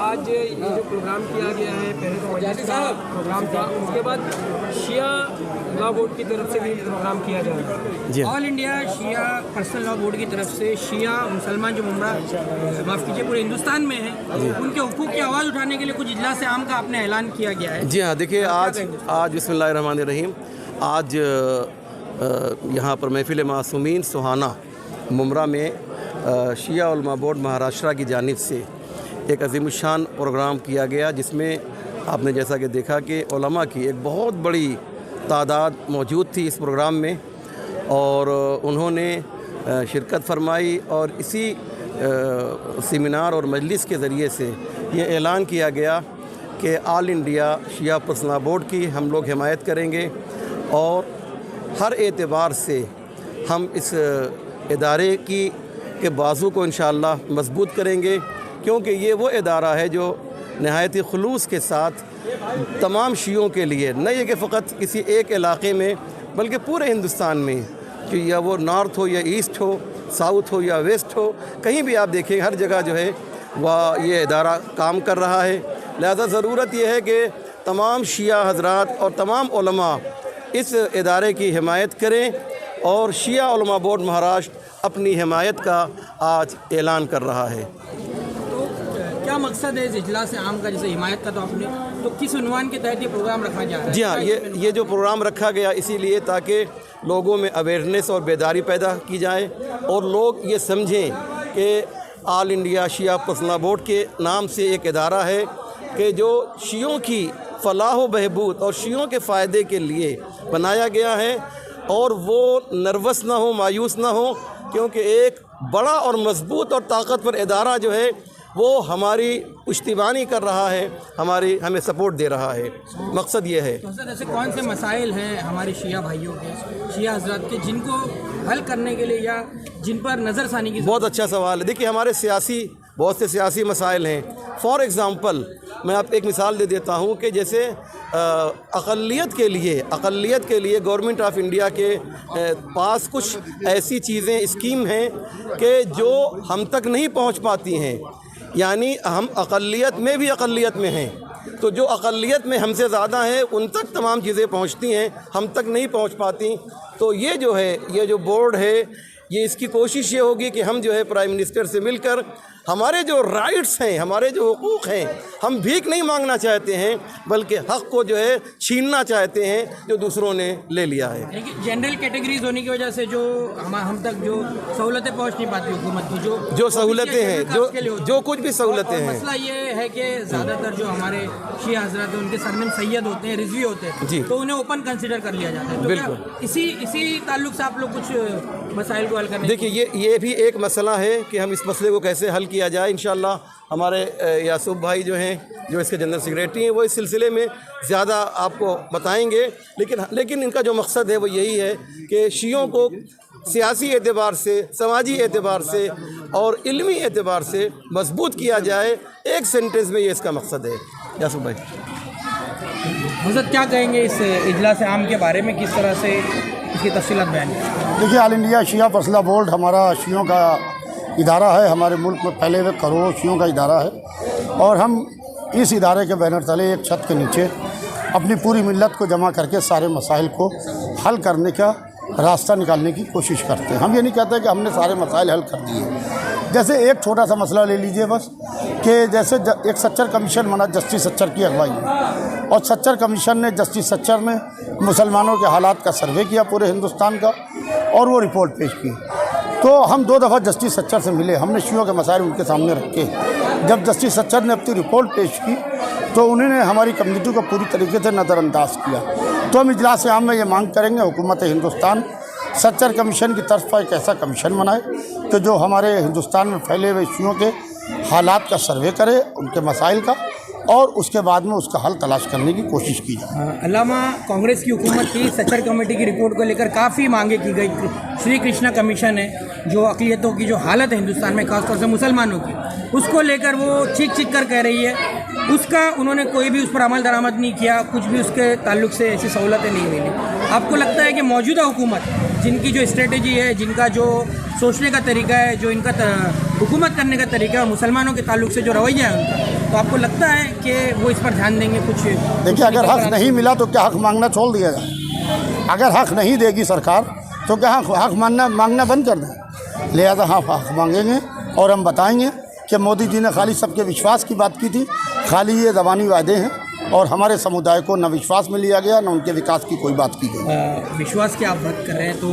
आज ये जो प्रोग्राम किया गया है, पहले तो मजलिस का प्रोग्राम था, उसके बाद शिया लॉ बोर्ड की तरफ से भी प्रोग्राम किया जा रहा है। जी ऑल इंडिया शिया पर्सनल लॉ बोर्ड की तरफ से शिया मुसलमान जो मुमरा माफ़ कीजिए पूरे हिंदुस्तान में है, उनके हुकूक की आवाज़ उठाने के लिए कुछ इजलास आम का आपने ऐलान किया गया है। जी हाँ, देखिए आज बिस्मिल्लाहिर्रहमानिर्रहीम आज यहाँ पर महफिल मासूमीन सुहाना मुमरा में शिया उलमा बोर्ड महाराष्ट्र की जानिब से एक अज़ीमुश्शान प्रोग्राम किया गया, जिसमें आपने जैसा कि देखा कि उलमा की एक बहुत बड़ी तादाद मौजूद थी इस प्रोग्राम में और उन्होंने शिरकत फरमाई और इसी सेमिनार और मजलिस के ज़रिए से ये ऐलान किया गया कि ऑल इंडिया शिया पर्सनल बोर्ड की हम लोग हिमायत करेंगे और हर एतबार से हम इस इदारे के बाजू को इंशाअल्लाह मजबूत करेंगे, क्योंकि ये वो इदारा है जो नहायत ही खुलूस के साथ तमाम शियों के लिए, न ये कि फ़कत किसी एक इलाक़े में बल्कि पूरे हिंदुस्तान में, कि या वो नॉर्थ हो या ईस्ट हो, साउथ हो या वेस्ट हो, कहीं भी आप देखें हर जगह जो है वह ये इदारा काम कर रहा है। लिहाजा ज़रूरत यह है कि तमाम शिया हज़रात और तमाम उलमा इस इदारे की हिमायत करें और शिया उलमा बोर्ड महाराष्ट्र अपनी हिमायत का आज ऐलान कर रहा है। क्या मकसद है इस इजलास आम का, जैसे हिमायत का तो आपने, तो किस उन्वान के तहत ये प्रोग्राम रखा जा रहा है? जी हाँ, ये जो प्रोग्राम रखा गया इसीलिए ताकि लोगों में अवेयरनेस और बेदारी पैदा की जाए और लोग ये समझें कि ऑल इंडिया शिया पर्सनल बोर्ड के नाम से एक इदारा है कि जो शियों की फ़लाह व बहबूद और शियों के फ़ायदे के लिए बनाया गया है और वो नर्वस ना हो, मायूस ना हो, क्योंकि एक बड़ा और मजबूत और ताकतवर इदारा जो है वो हमारी पुश्तिबानी कर रहा है, हमें सपोर्ट दे रहा है। मकसद ये है। तो सर ऐसे कौन से मसाइल हैं हमारे शिया भाइयों के, शिया हज़रात के, जिनको हल करने के लिए या जिन पर नज़रसानी की? बहुत अच्छा सवाल है। देखिए हमारे बहुत से सियासी मसाइल हैं। फॉर एग्ज़ाम्पल मैं आप एक मिसाल दे देता हूँ कि जैसे अक़लियत के लिए गवर्नमेंट ऑफ इंडिया के पास कुछ ऐसी चीज़ें स्कीम हैं कि जो हम तक नहीं पहुँच पाती हैं, यानी हम अक़लियत में भी अक़लियत में हैं, तो जो अक़लियत में हमसे ज़्यादा हैं उन तक तमाम चीज़ें पहुँचती हैं, हम तक नहीं पहुँच पाती। तो ये जो बोर्ड है, ये इसकी कोशिश ये होगी कि हम जो है प्राइम मिनिस्टर से मिलकर हमारे जो राइट्स हैं, हमारे जो हुकूक हैं, हम भीख नहीं मांगना चाहते हैं बल्कि हक़ को जो है छीनना चाहते हैं जो दूसरों ने ले लिया है। लेकिन जनरल कैटेगरीज होने की वजह से जो हम तक जो सहूलतें पहुंच नहीं पाती हुकूमत की, जो सहूलतें हैं, जो कुछ भी सहूलतें हैं। मसला ये है कि ज़्यादातर जो हमारे शिया हज़रात हैं उनके सरनेम सैयद होते हैं, रिजवी होते हैं, तो उन्हें ओपन कंसिडर कर लिया जाता है। तो क्या इसी ताल्लुक से आप लोग कुछ मसाइल को हल करने? देखिए ये भी एक मसला है कि हम इस मसले को कैसे हल किया जाए। इंशाअल्लाह हमारे यासूफ भाई जो हैं, जो इसके जनरल सेक्रेटरी हैं, वो इस सिलसिले में ज़्यादा आपको बताएंगे। लेकिन इनका जो मकसद है वो यही है कि शियों को सियासी एतबार से, समाजी एतबार से और इल्मी एतबार से मजबूत किया जाए। एक सेंटेंस में ये इसका मकसद है। यासूफ भाई हज़रत क्या कहेंगे इस इजलास आम के बारे में, किस तरह से इसकी तफसीलात बयान? देखिए ऑल इंडिया शिया पर्सनल बोर्ड हमारा शियों का इदारा है, हमारे मुल्क में फैले हुए करोड़ों शियों का इदारा है और हम इस इदारे के बैनर तले एक छत के नीचे अपनी पूरी मिल्लत को जमा करके सारे मसाइल को हल करने का रास्ता निकालने की कोशिश करते हैं। हम ये नहीं कहते कि हमने सारे मसाइल हल कर दिए। जैसे एक छोटा सा मसला ले लीजिए बस, कि जैसे एक सच्चर कमीशन बना जस्टिस सच्चर की अगुवाई में, और सच्चर कमीशन ने, जस्टिस सच्चर ने मुसलमानों के हालात का सर्वे किया पूरे हिंदुस्तान का और वो रिपोर्ट पेश की। तो हम 2 दफ़ा जस्टिस सच्चर से मिले, हमने शियों के मसाइल उनके सामने रखे। जब जस्टिस सच्चर ने अपनी रिपोर्ट पेश की तो उन्होंने हमारी कम्युनिटी को पूरी तरीके से नज़रअंदाज किया। तो हम इजलास आम में ये मांग करेंगे हुकूमत हिंदुस्तान सच्चर कमीशन की तरफ पर एक ऐसा कमीशन बनाए कि जो हमारे हिंदुस्तान में फैले हुए शियों के हालात का सर्वे करे, उनके मसाइल का, और उसके बाद में उसका हल तलाश करने की कोशिश की जाए। अल्लामा कांग्रेस की हुकूमत की सच्चर कमेटी की रिपोर्ट को लेकर काफ़ी मांगे की गई। श्री कृष्णा कमीशन है जो अक़लियतों की जो हालत है हिंदुस्तान में, खासतौर से मुसलमानों की, उसको लेकर वो चीख कर कह रही है, उसका उन्होंने कोई भी उस पर अमल दरामद नहीं किया, कुछ भी उसके ताल्लुक से ऐसी सहूलतें नहीं मिली। आपको लगता है कि मौजूदा हुकूमत जिनकी जो स्ट्रेटजी है, जिनका जो सोचने का तरीका है, जो इनका हुकूमत करने का तरीका और मुसलमानों के ताल्लुक से जो रवैया है उनका, तो आपको लगता है कि वो इस पर ध्यान देंगे कुछ? देखिए, अगर हक नहीं मिला तो क्या हक मांगना छोड़ दिया जाए? अगर हक नहीं देगी सरकार तो क्या हक मांगना बंद कर दें? लिहाजा हाँ, हक मांगेंगे और हम बताएंगे कि मोदी जी ने खाली सबके विश्वास की बात की थी, खाली ये ज़बानी वादे हैं और हमारे समुदाय को न विश्वास में लिया गया न उनके विकास की कोई बात की गई। विश्वास की आप बात कर रहे हैं तो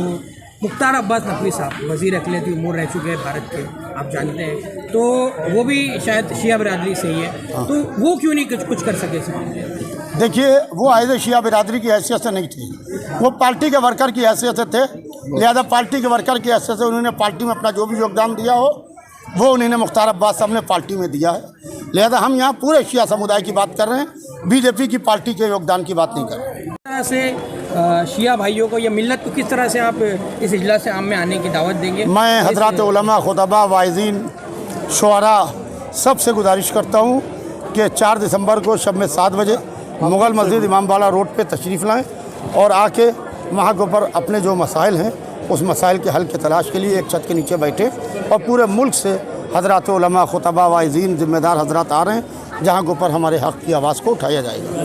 मुख्तार अब्बास नकवी साहब वज़ीर अक़लियती उमूर रह चुके हैं भारत के, आप जानते हैं, तो वो भी शायद शिया बिरादरी से ही है, तो वो क्यों नहीं कुछ कर सके सर? देखिए, वो एज ए शिया बिरादरी की हैसियत से नहीं थे, वो पार्टी के वर्कर की हैसियत से थे। लिहाजा पार्टी के वर्कर की हैसियत से उन्होंने पार्टी में अपना जो भी योगदान दिया हो वो उन्होंने मुख्तार अब्बास साहब ने पार्टी में दिया है। लिहाजा हम यहाँ पूरे शिया समुदाय की बात कर रहे हैं, बीजेपी की पार्टी के योगदान की बात नहीं कर रहे हैं। किस तरह से शिया भाइयों को या मिल्लत को किस तरह से आप इस इजलास आम में आने की दावत देंगे? मैं हज़रात उलमा, खुतबा, वाइज़ीन, शुअरा सबसे गुजारिश करता हूँ कि 4 दिसंबर को शब में 7 बजे मुग़ल मस्जिद इमामबाड़ा रोड पे तशरीफ़ लाएँ और आके वहाँ के ऊपर अपने जो मसाइल हैं उस मसाइल के हल की तलाश के लिए एक छत के नीचे बैठे। और पूरे मुल्क से हज़रात उलमा, खुतबा, वाइज़ीन, ज़िम्मेदार हज़रात आ रहे हैं जहाँ के ऊपर हमारे हक़ की आवाज़ को उठाया जाएगा।